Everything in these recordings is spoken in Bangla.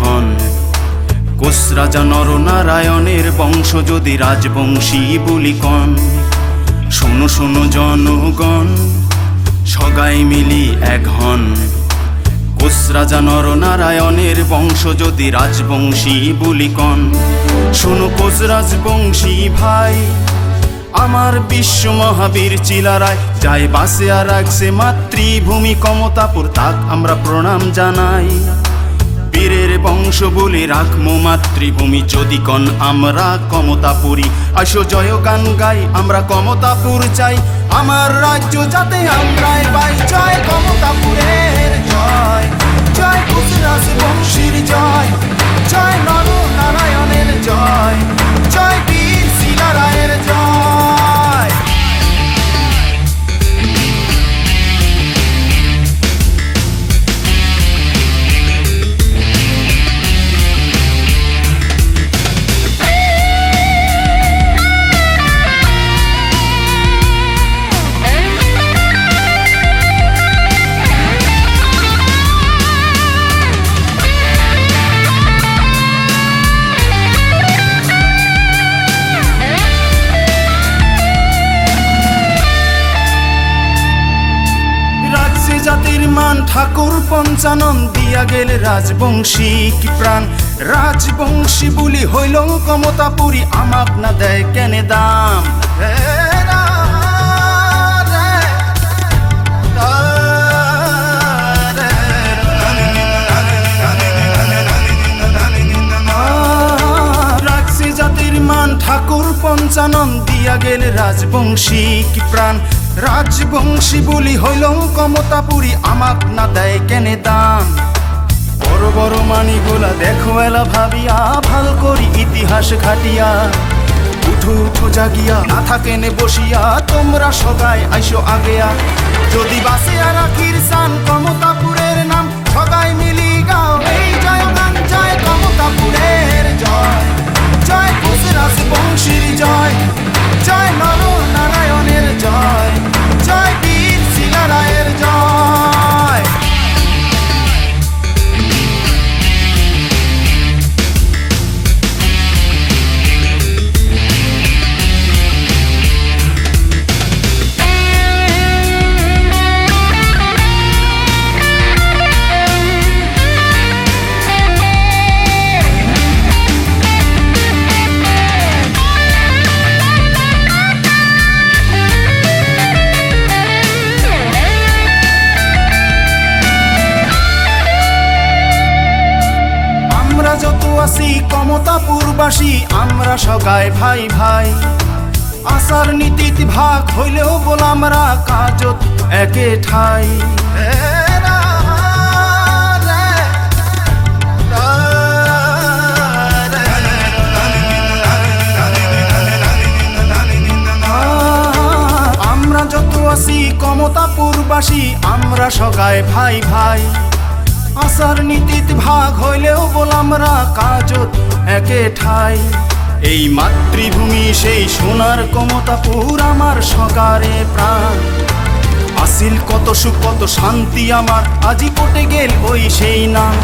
হন। কোষ রাজা নরনারায়ণের বংশ যদি রাজবংশী বলি কন। শোনো শোনো জনগণ, সগাই মিলি এক হন। কোষ রাজা নরনারায়ণের বংশ যদি রাজবংশী বলি কন। শোনো কোষ রাজবংশী ভাই, আমার বিশ্ব মহাবীর চিলারায় যায় বাসে আর রাখছে মাতৃভূমি কমতাপুর, তাক আমরা প্রণাম জানাই। বীরের বংশ বলে রাখমো মাতৃভূমি, যদি কন আমরা কমতাপুরী। আসো জয় গান গাই, আমরা কমতাপুর চাই, আমার রাজ্য যাতে আমরাই পাই। জয় কমতাপুরের জয়, জয় কোষ রাজবংশীর জয়, জয় নরনারায়ণের জয়, জয় বীর শিলারায়ের জয়। জাতির মান ঠাকুর পঞ্চানন দিয়া গেল রাজবংশী কি প্রাণ। রাজবংশী বলি হইল কমতাপুরী, আমাক না দেয় কেনে দাম। রাজসি জাতির মান ঠাকুর পঞ্চানন দিয়া গেল রাজবংশী কি প্রাণ। রাজবংশী বলি হইল কমতাপুরী, আমাক না দেয় কেনে দাম। বড় বড় মানিগুলা দেখো এলা ভাবিয়া, ভাল করি ইতিহাস ঘাটিয়া। উঠো উঠো জাগিয়া, না থাকেনে বসিয়া, তোমরা সগাই আইসো আগেয়া। যদি বাসিয়া রাখির সান কমতাপুরের নাম, সগাই মিলি গাও এই জয় গান। জয় কমতাপুরের জয়, জয় কোষ রাজবংশীর জয়, জয় নরনারায়ণের জয়, জয় বীর শিলারায়ের জয়। কমতাপুরবাসী আমরা সগাই ভাই ভাই, আসার নীতিত ভাগ হইলেও বল আমরা কাজত একে ঠাই। আমরা যত আছি কমতাপুরবাসী আমরা সগাই ভাই ভাই, আসার নীতিত ভাগ হইলেও বল আমরা কাজত একে ঠাই। এই মাতৃভূমি সেই সোনার কমতাপুর, আমার সগারে প্রাণ। আসিল কত সুখ কত শান্তি আমার, আজি পটে গেল ওই সেই নাম।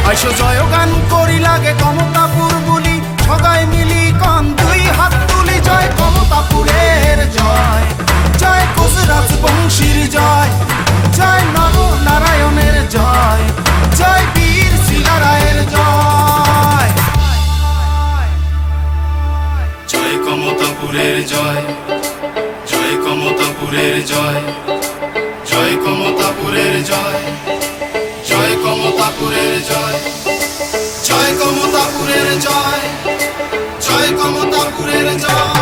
আইসো জয় গান করি লাগে কমতাপুর বলি, সগাই মিলি কন দুই হাত তুলি। জয় কমতাপুরের জয়, জয় কোষ রাজবংশীর জয়, জয় নরনারায়ণের জয়, জয় বীর শিলারায়ের জয়। জয় কমতাপুরের জয়, জয় কমতাপুরের জয়, জয় কমতাপুরের জয়, জয় কমতাপুরের জয়, জয় কমতাপুরের জয়, জয় কমতাপুরের জয়।